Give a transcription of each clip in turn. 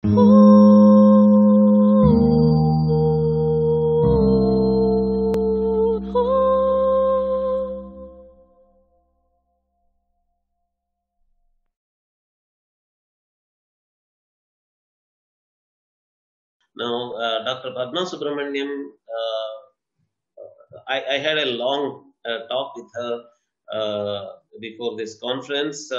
Now, Dr. Padma Subramaniam, I had a long talk with her before this conference.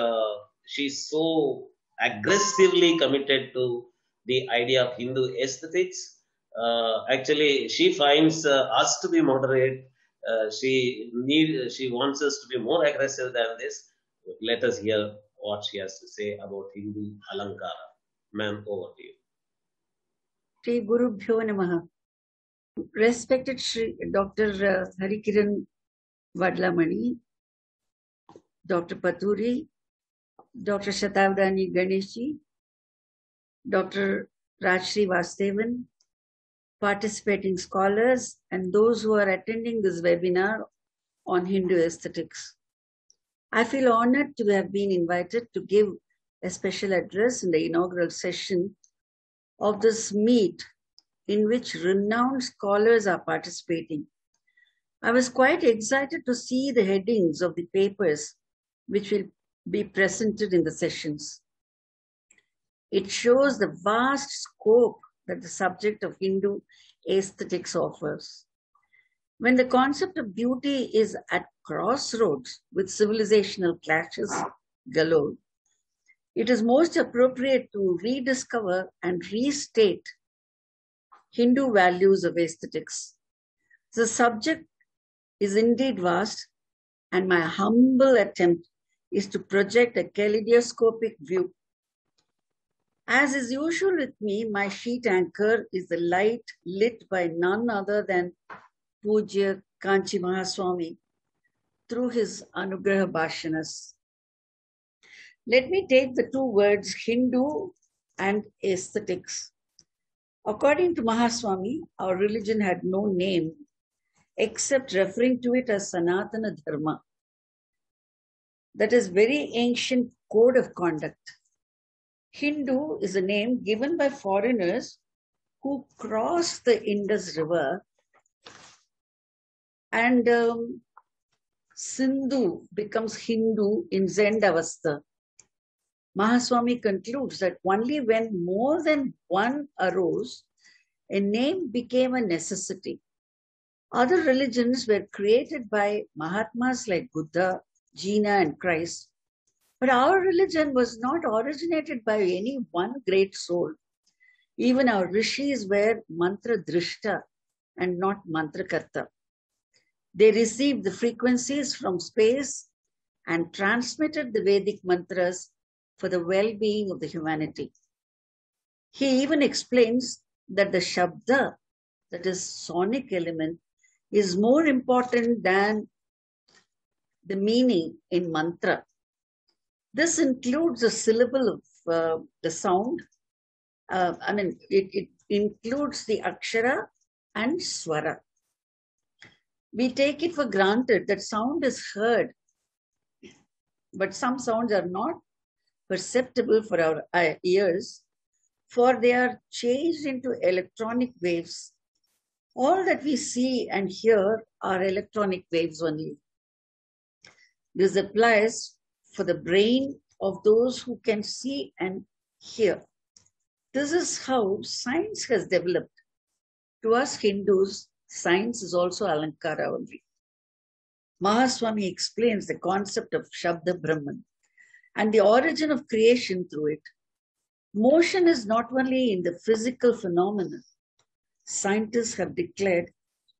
She's so aggressively committed to the idea of Hindu aesthetics. Actually, she finds us to be moderate. She wants us to be more aggressive than this. Let us hear what she has to say about Hindu Alankara. Ma'am, over to you. Shri Guru Bhyo Namaha. Respected Shri Dr. Harikiran Vadlamani, Dr. Paturi, Dr. Shatabdani Ganeshi, Dr. Rajshri Vastevan, participating scholars, and those who are attending this webinar on Hindu aesthetics. I feel honored to have been invited to give a special address in the inaugural session of this meet in which renowned scholars are participating. I was quite excited to see the headings of the papers which will be presented in the sessions. It shows the vast scope that the subject of Hindu aesthetics offers. When the concept of beauty is at crossroads with civilizational clashes galore, it is most appropriate to rediscover and restate Hindu values of aesthetics. The subject is indeed vast, and my humble attempt is to project a kaleidoscopic view. As is usual with me, my sheet anchor is the light lit by none other than Pujya Kanchi Mahaswami through his Anugraha Bhashanas. Let me take the two words Hindu and aesthetics. According to Mahaswami, our religion had no name except referring to it as Sanatana Dharma. That is very ancient code of conduct. Hindu is a name given by foreigners who cross the Indus River, and Sindhu becomes Hindu in Zendavastha. Mahaswami concludes that only when more than one arose, a name became a necessity. Other religions were created by Mahatmas like Buddha, Jina, and Christ. But our religion was not originated by any one great soul. Even our rishis were mantra drishta and not mantrakarta. They received the frequencies from space and transmitted the Vedic mantras for the well-being of the humanity. He even explains that the shabda, that is sonic element, is more important than the meaning in mantra. This includes the syllable of the sound. It includes the akshara and swara. We take it for granted that sound is heard, but some sounds are not perceptible for our ears, for they are changed into electronic waves. All that we see and hear are electronic waves only. This applies for the brain of those who can see and hear. This is how science has developed. To us Hindus, science is also Alankara only. Mahaswami explains the concept of Shabda Brahman and the origin of creation through it. Motion is not only in the physical phenomenon. Scientists have declared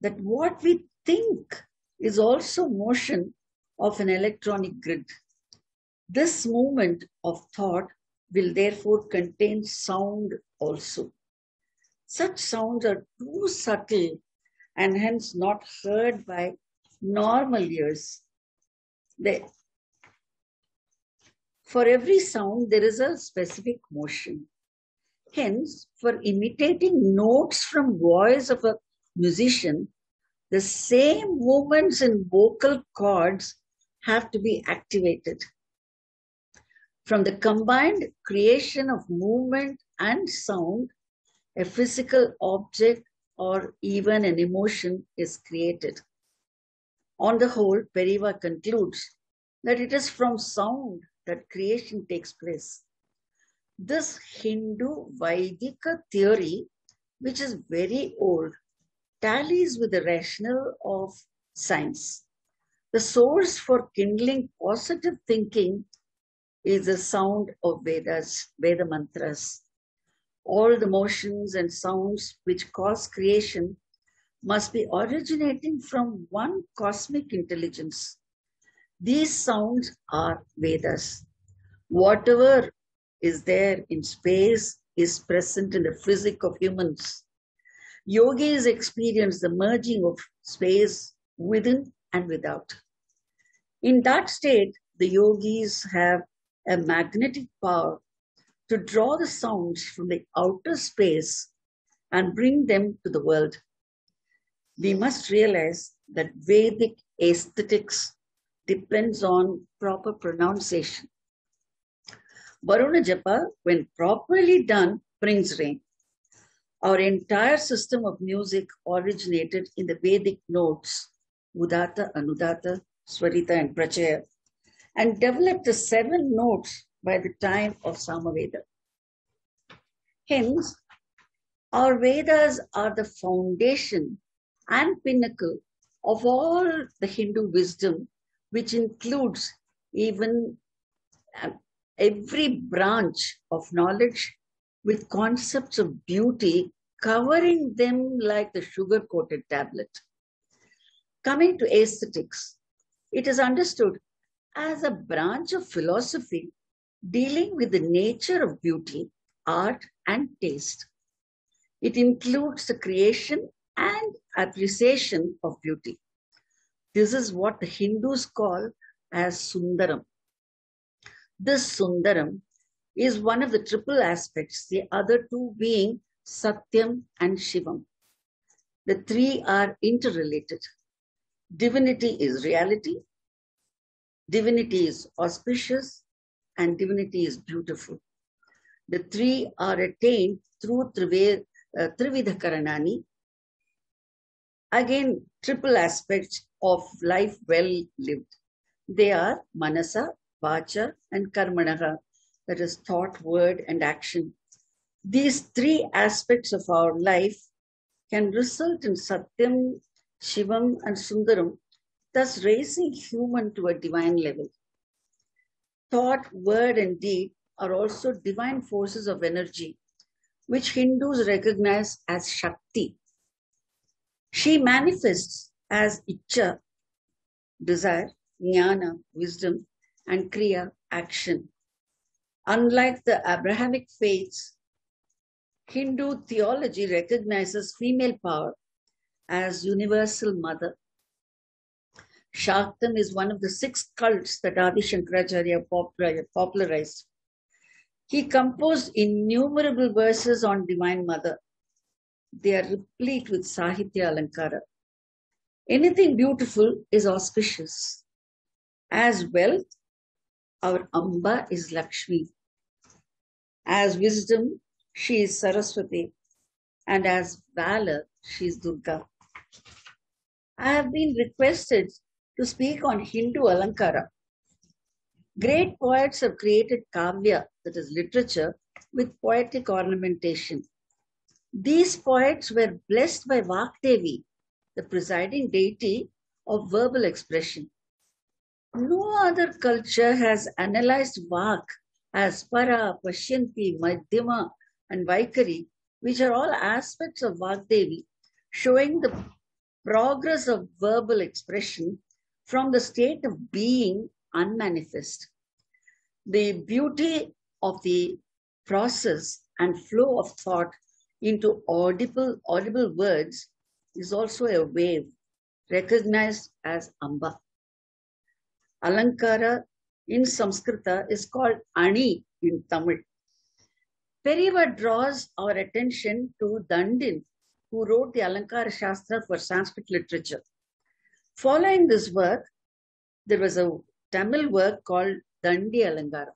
that what we think is also motion of an electronic grid. This movement of thought will therefore contain sound also. Such sounds are too subtle and hence not heard by normal ears. For every sound, there is a specific motion. Hence, for imitating notes from voice of a musician, the same movements in vocal cords have to be activated. From the combined creation of movement and sound, a physical object or even an emotion is created. On the whole, Periva concludes that it is from sound that creation takes place. This Hindu Vaidika theory, which is very old, tallies with the rationale of science. The source for kindling positive thinking is the sound of Vedas, Veda mantras. All the motions and sounds which cause creation must be originating from one cosmic intelligence. These sounds are Vedas. Whatever is there in space is present in the physics of humans. Yogis experience the merging of space within and without. In that state, the yogis have a magnetic power to draw the sounds from the outer space and bring them to the world. We must realize that Vedic aesthetics depends on proper pronunciation. Varuna Japa, when properly done, brings rain. Our entire system of music originated in the Vedic notes, Udata, Anudata, Swarita, and Prachaya, and developed the 7 notes by the time of Samaveda. Hence, our Vedas are the foundation and pinnacle of all the Hindu wisdom, which includes even every branch of knowledge with concepts of beauty covering them like the sugar-coated tablet. Coming to aesthetics, it is understood as a branch of philosophy dealing with the nature of beauty, art, and taste. It includes the creation and appreciation of beauty. This is what the Hindus call as Sundaram. This Sundaram is one of the triple aspects, the other 2 being Satyam and Shivam. The 3 are interrelated. Divinity is reality, divinity is auspicious, and divinity is beautiful. The 3 are attained through Trividha Karanani. Again, triple aspects of life well lived. They are Manasa, Vacha, and Karmanaha, that is thought, word, and action. These 3 aspects of our life can result in Satyam, Shivam, and Sundaram, thus raising human to a divine level. Thought, word, and deed are also divine forces of energy, which Hindus recognize as Shakti. She manifests as Icha, desire, Jnana, wisdom, and Kriya, action. Unlike the Abrahamic faiths, Hindu theology recognizes female power as universal mother. Shaktam is one of the 6 cults that Adi Shankaracharya popularized. He composed innumerable verses on Divine Mother. They are replete with Sahitya Alankara. Anything beautiful is auspicious. As wealth, our Amba is Lakshmi. As wisdom, she is Saraswati. And as valor, she is Durga. I have been requested to speak on Hindu Alankara. Great poets have created kavya, that is literature, with poetic ornamentation. These poets were blessed by Vakdevi, the presiding deity of verbal expression. No other culture has analyzed Vak as Para, Pashyanti, Madhyama, and Vaikari, which are all aspects of Vakdevi, showing the progress of verbal expression from the state of being unmanifest. The beauty of the process and flow of thought into audible words is also a wave recognized as Amba. Alankara in Samskrita is called Ani in Tamil. Periva draws our attention to Dandin, who wrote the Alankara Shastra for Sanskrit literature. Following this work, there was a Tamil work called Dandi Alankara.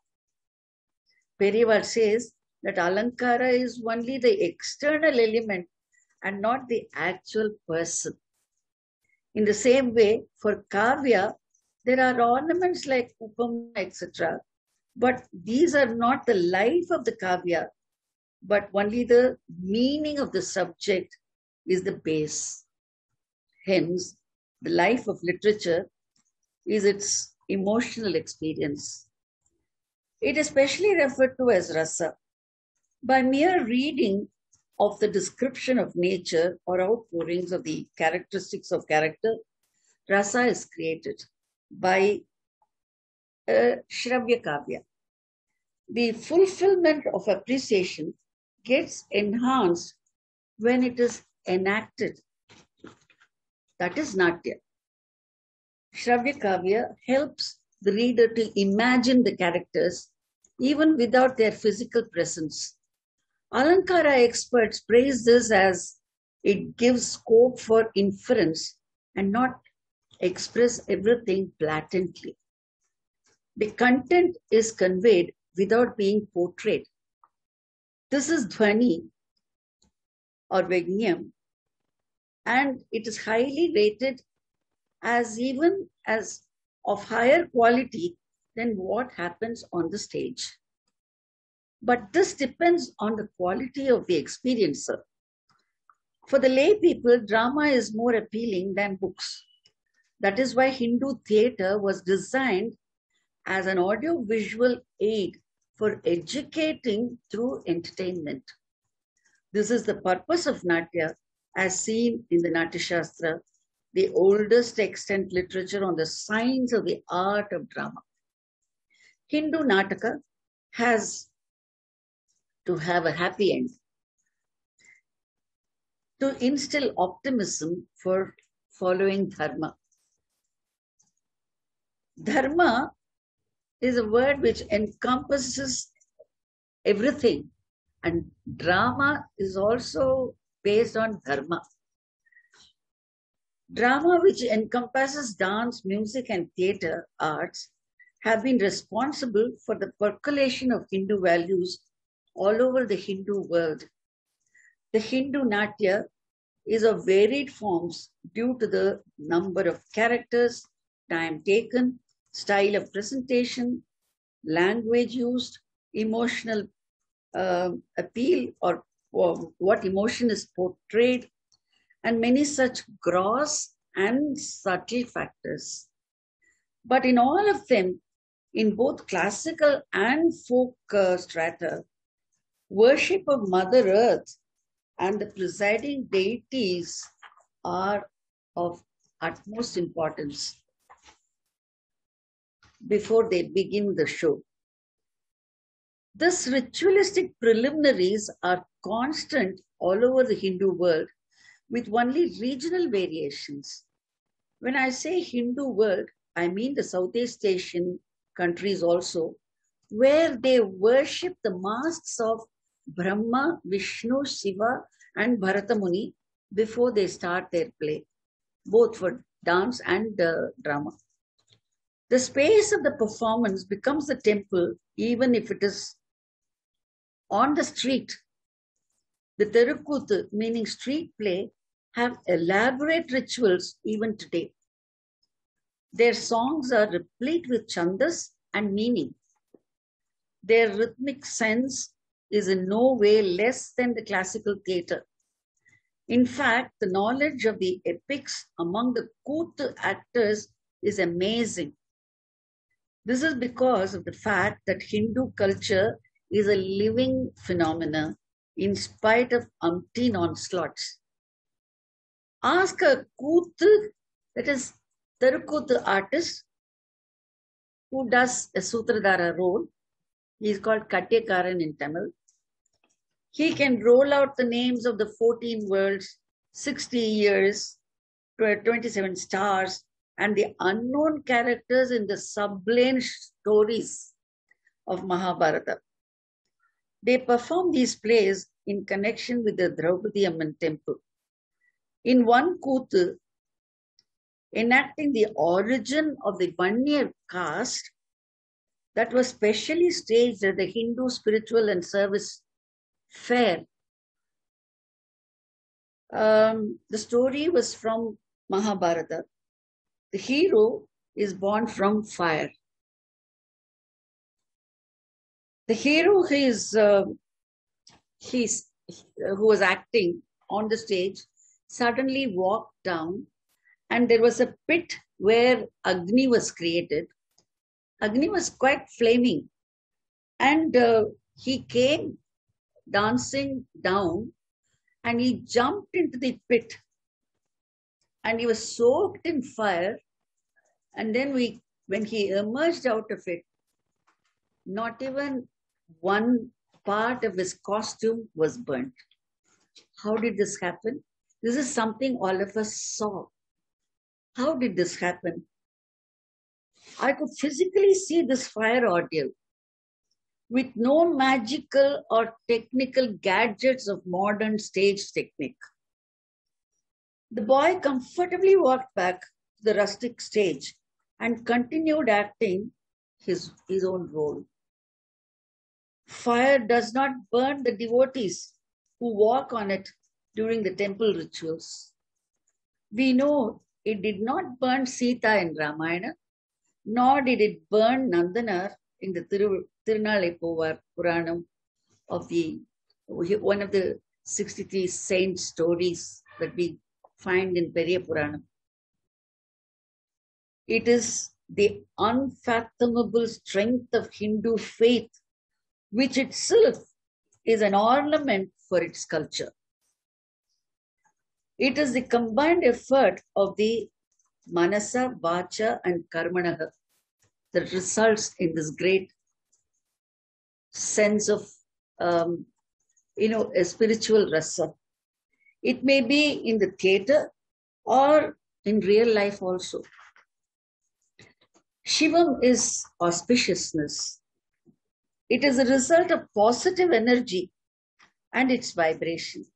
Periva says, that Alankara is only the external element and not the actual person. In the same way, for Kavya, there are ornaments like Upama, etc. But these are not the life of the Kavya, but only the meaning of the subject is the base. Hence, the life of literature is its emotional experience. It is especially referred to as rasa. By mere reading of the description of nature or outpourings of the characteristics of character, rasa is created by Shravya Kavya. The fulfillment of appreciation gets enhanced when it is enacted. That is Natya. Shravya Kavya helps the reader to imagine the characters even without their physical presence. Alankara experts praise this as it gives scope for inference and not express everything blatantly. The content is conveyed without being portrayed. This is Dhvani or Vignyam, and it is highly rated as even as of higher quality than what happens on the stage. But this depends on the quality of the experiencer. For the lay people, drama is more appealing than books. That is why Hindu theatre was designed as an audio-visual aid for educating through entertainment. This is the purpose of Natya as seen in the Natya Shastra, the oldest extant literature on the science of the art of drama. Hindu Nataka has to have a happy end, to instill optimism for following dharma. Dharma is a word which encompasses everything, and drama is also based on dharma. Drama, which encompasses dance, music, and theatre arts, have been responsible for the percolation of Hindu values all over the Hindu world. The Hindu Natya is of varied forms due to the number of characters, time taken, style of presentation, language used, emotional appeal or what emotion is portrayed, and many such gross and subtle factors. But in all of them, in both classical and folk strata, worship of Mother Earth and the presiding deities are of utmost importance before they begin the show. Thus, ritualistic preliminaries are constant all over the Hindu world with only regional variations. When I say Hindu world, I mean the Southeast Asian countries also, where they worship the masks of Brahma, Vishnu, Shiva, and Bharata Muni before they start their play, both for dance and drama. The space of the performance becomes the temple, even if it is on the street. The Terukuthu, meaning street play, have elaborate rituals even today. Their songs are replete with chandas and meaning. Their rhythmic sense is in no way less than the classical theatre. In fact, the knowledge of the epics among the Kuthu actors is amazing. This is because of the fact that Hindu culture is a living phenomenon in spite of umpteen onslaughts. Ask a Kuthu, that is Terukuthu artist, who does a Sutradhara role. He is called Katyakaran in Tamil. He can roll out the names of the 14 worlds, 60 years, 27 stars, and the unknown characters in the sublime stories of Mahabharata. They perform these plays in connection with the Draupadi Amman temple. In one Kuthu, enacting the origin of the Vanyar caste that was specially staged at the Hindu Spiritual and Service fair. The story was from Mahabharata. The hero is born from fire. The hero who was acting on the stage suddenly walked down, and there was a pit where Agni was created. Agni was quite flaming, and he came dancing down, and he jumped into the pit, and he was soaked in fire. And then when he emerged out of it, not even one part of his costume was burnt. How did this happen? This is something all of us saw. How did this happen? I could physically see this fire ordeal with no magical or technical gadgets of modern stage technique. The boy comfortably walked back to the rustic stage and continued acting his own role. Fire does not burn the devotees who walk on it during the temple rituals. We know it did not burn Sita in Ramayana, nor did it burn Nandanar in the Tirunalai Puranam of one of the 63 saint stories that we find in Periya Puranam. It is the unfathomable strength of Hindu faith, which itself is an ornament for its culture. It is the combined effort of the Manasa, Vacha, and Karmanaha that results in this great sense of, a spiritual rasa. It may be in the theater or in real life also. Shivam is auspiciousness. It is a result of positive energy and its vibration.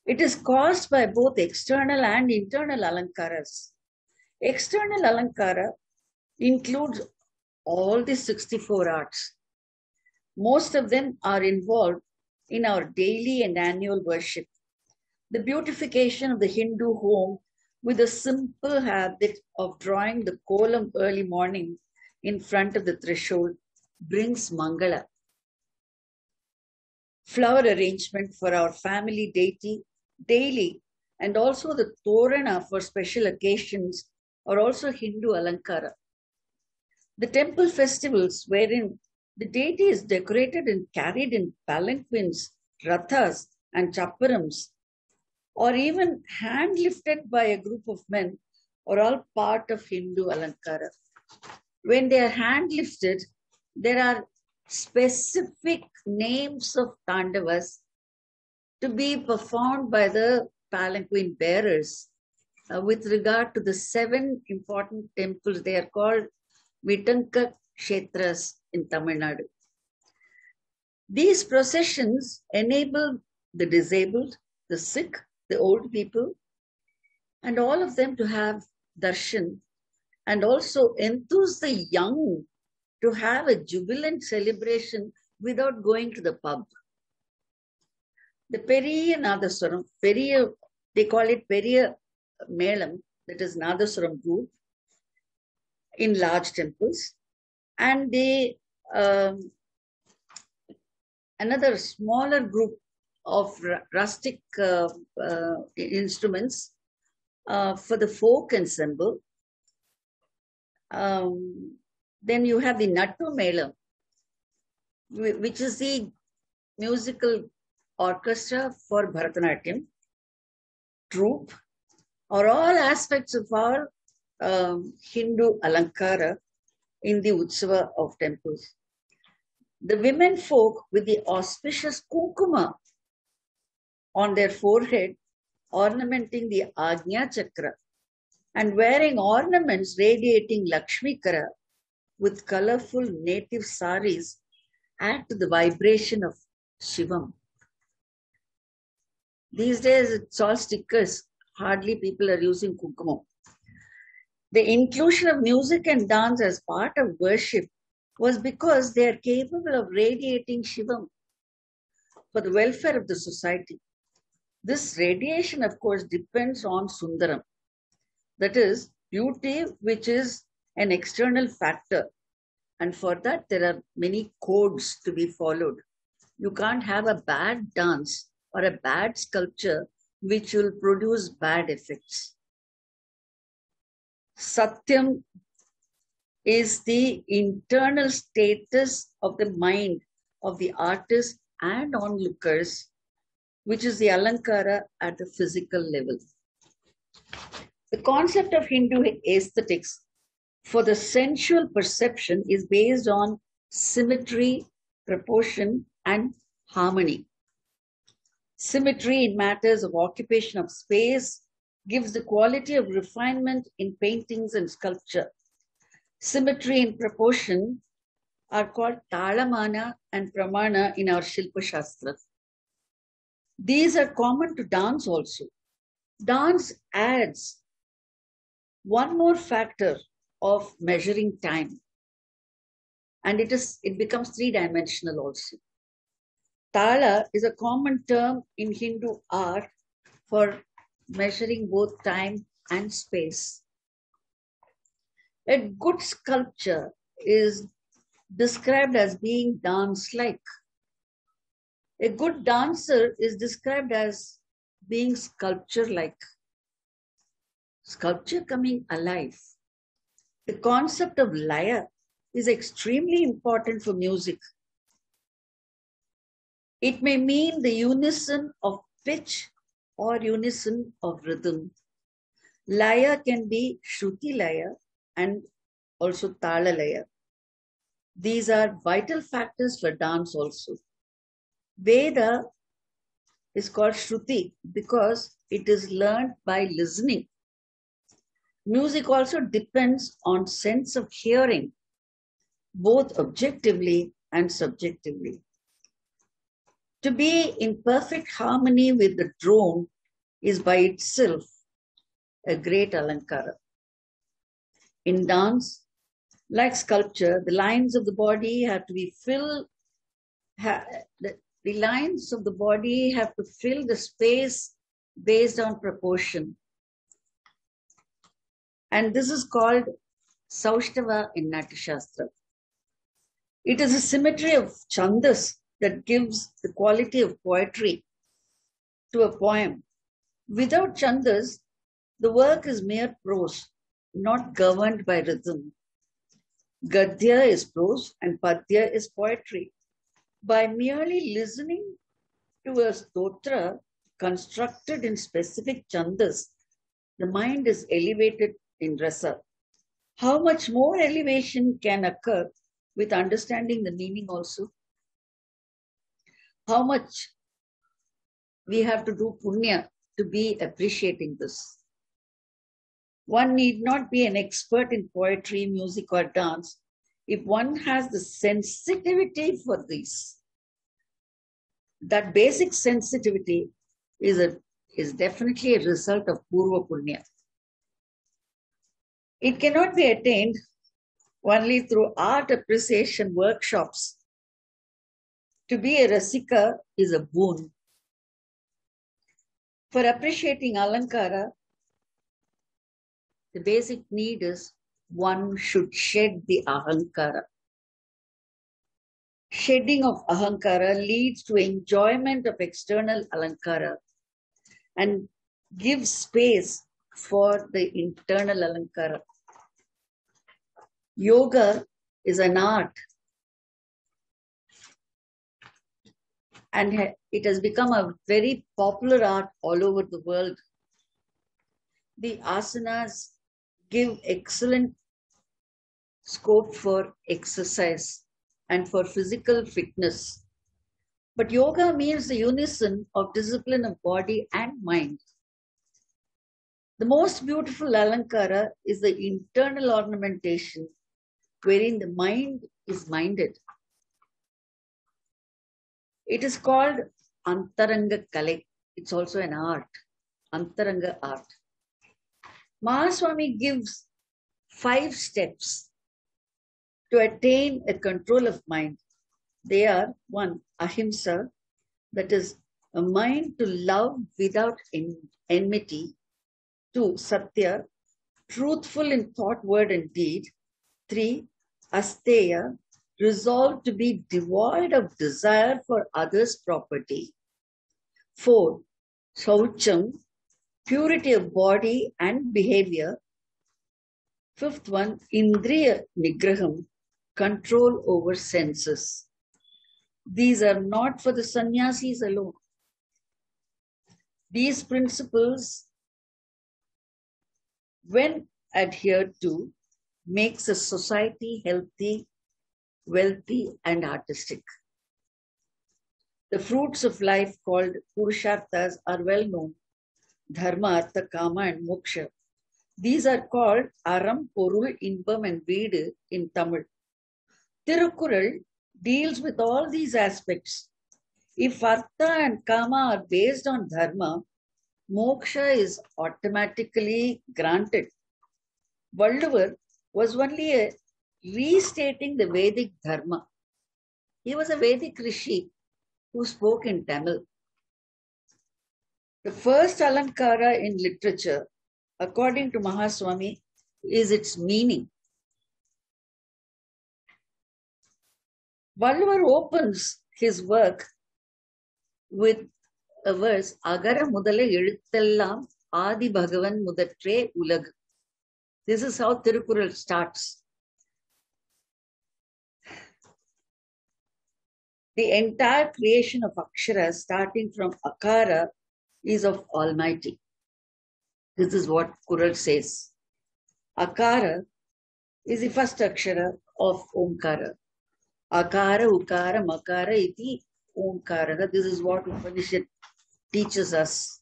It is caused by both external and internal alankaras. External alankara includes all the 64 arts. Most of them are involved in our daily and annual worship. The beautification of the Hindu home with the simple habit of drawing the kolam early morning in front of the threshold brings Mangala. Flower arrangement for our family deity daily, and also the Torana for special occasions are also Hindu alankara. The temple festivals wherein the deity is decorated and carried in palanquins, rathas, and chapparams, or even hand lifted by a group of men, are all part of Hindu alankara. When they are hand lifted, there are specific names of tandavas to be performed by the palanquin bearers with regard to the 7 important temples. They are called Vitanka Kshetras in Tamil Nadu. These processions enable the disabled, the sick, the old people, and all of them to have darshan, and also enthuse the young to have a jubilant celebration without going to the pub. The Periya Nadaswaram, they call it Periya Melam, that is Nadaswaram group, in large temples, and they another smaller group of rustic instruments for the folk ensemble. Then you have the Nattu Melam, which is the musical orchestra for Bharatanatyam troupe, or all aspects of our Hindu alankara in the Utsava of temples. The women folk with the auspicious kunkuma on their forehead, ornamenting the Agnya Chakra, and wearing ornaments radiating Lakshmikara with colorful native saris, add to the vibration of Shivam. These days, it's all stickers. Hardly people are using kunkuma. The inclusion of music and dance as part of worship was because they are capable of radiating Shivam. for the welfare of the society. This radiation, of course, depends on Sundaram. That is, beauty, which is an external factor. And for that, there are many codes to be followed. You can't have a bad dance or a bad sculpture which will produce bad effects. Satyam is the internal status of the mind of the artist and onlookers, which is the Alankara at the physical level. The concept of Hindu aesthetics for the sensual perception is based on symmetry, proportion, and harmony. Symmetry in matters of occupation of space gives the quality of refinement in paintings and sculpture. Symmetry and proportion are called talamana and pramana in our Shilpa Shastra. These are common to dance also. Dance adds one more factor of measuring time, and it becomes three-dimensional also. Tala is a common term in Hindu art for measuring both time and space. A good sculpture is described as being dance-like. A good dancer is described as being sculpture-like. Sculpture coming alive. The concept of laya is extremely important for music. It may mean the unison of pitch or unison of rhythm. Laya can be Shruti laya and also Tala laya. These are vital factors for dance also. Veda is called Shruti because it is learned by listening. Music also depends on sense of hearing, both objectively and subjectively. To be in perfect harmony with the drone is by itself a great Alankara. In dance, like sculpture, the lines of the body have to be filled, the lines of the body have to fill the space based on proportion. And this is called Saushtava in Natya Shastra. It is a symmetry of chandas that gives the quality of poetry to a poem. Without chandas, the work is mere prose, not governed by rhythm. Gadya is prose and Padya is poetry. By merely listening to a stotra constructed in specific chandas, the mind is elevated in rasa. How much more elevation can occur with understanding the meaning also? How much we have to do punya to be appreciating this. One need not be an expert in poetry, music, or dance if one has the sensitivity for these. That basic sensitivity is definitely a result of Purva Punya. It cannot be attained only through art appreciation workshops. To be a Rasika is a boon. For appreciating Alankara, the basic need is one should shed the Ahankara. Shedding of Ahankara leads to enjoyment of external Alankara and gives space for the internal Alankara. Yoga is an art and it has become a very popular art all over the world. The asanas give excellent scope for exercise and for physical fitness. But yoga means the unison of discipline of body and mind. The most beautiful Alankara is the internal ornamentation wherein the mind is minded. It is called Antaranga Kale. It's also an art, Antaranga art. Mahaswami gives 5 steps to attain a control of mind. They are 1. Ahimsa, that is, a mind to love without enmity. 2. Satya, truthful in thought, word, and deed. 3. Asteya, resolved to be devoid of desire for others' property. 4. Shaucham, purity of body and behavior. 5th one, Indriya Nigraham, control over senses. These are not for the sannyasis alone. These principles, when adhered to, makes a society healthy, wealthy, and artistic. The fruits of life called Purusharthas are well known. Dharma, Artha, Kama, and Moksha. These are called Aram, Porul, Inbam, and Veedu in Tamil. Tirukkural deals with all these aspects. If Artha and Kama are based on Dharma, Moksha is automatically granted. Valluvar was only restating the Vedic Dharma. He was a Vedic Rishi who spoke in Tamil. The first Alankara in literature, according to Mahaswami, is its meaning. Valluvar opens his work with a verse, Agara Mudala Eluthellam Adi Bhagavan Mudatre Ulag. This is how Tirukkural starts. The entire creation of Akshara, starting from Akara, is of Almighty. This is what Kural says. Akara is the first Akshara of Omkara. Akara, Ukara, Makara, iti Omkara. This is what Upanishad teaches us.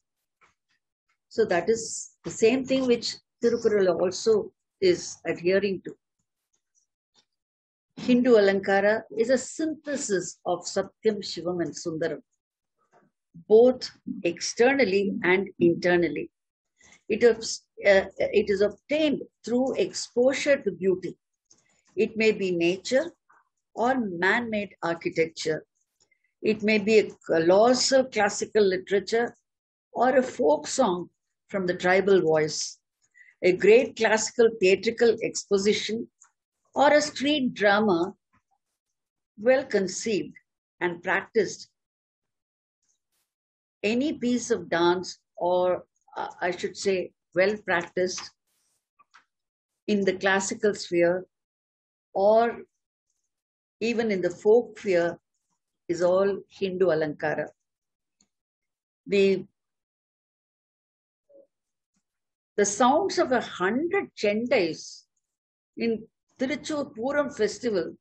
So that is the same thing which Tirukkural also is adhering to. Hindu Alankara is a synthesis of Satyam, Shivam, and Sundaram, both externally and internally. It is obtained through exposure to beauty. It may be nature or man-made architecture. It may be a colossal classical literature or a folk song from the tribal voice, a great classical theatrical exposition, or a street drama well conceived and practiced. Any piece of dance, or I should say, well practiced in the classical sphere or even in the folk sphere, is all Hindu Alankara. The sounds of 100 chendais in Tiruchur Puram festival,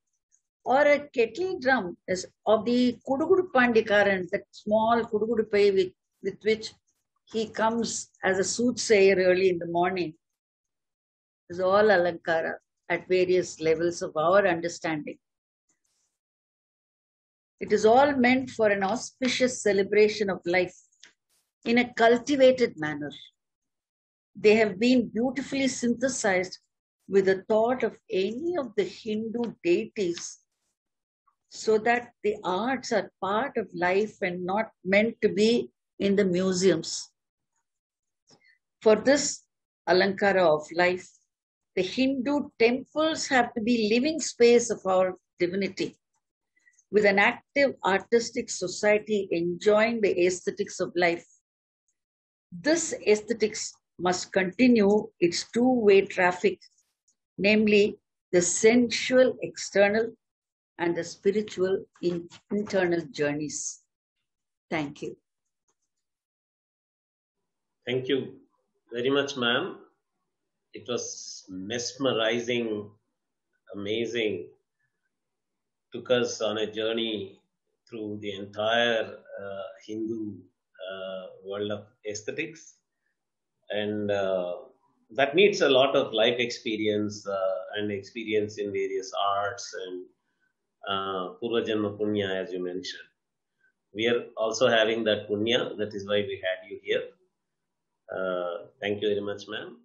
or a kettle drum is of the Kudugudu Pandikaran, that small Kudugudu Pai with which he comes as a soothsayer early in the morning, is all Alankara at various levels of our understanding. It is all meant for an auspicious celebration of life in a cultivated manner. They have been beautifully synthesized with the thought of any of the Hindu deities, so that the arts are part of life and not meant to be in the museums. For this Alankara of life, the Hindu temples have to be living space of our divinity, with an active artistic society enjoying the aesthetics of life. This aesthetics must continue its two-way traffic, namely the sensual external and the spiritual internal journeys. Thank you. Thank you very much, ma'am. It was mesmerizing, amazing. Took us on a journey through the entire Hindu world of aesthetics. And that needs a lot of life experience and experience in various arts and Purva Janma Punya, as you mentioned. We are also having that Punya. That is why we had you here. Thank you very much, ma'am.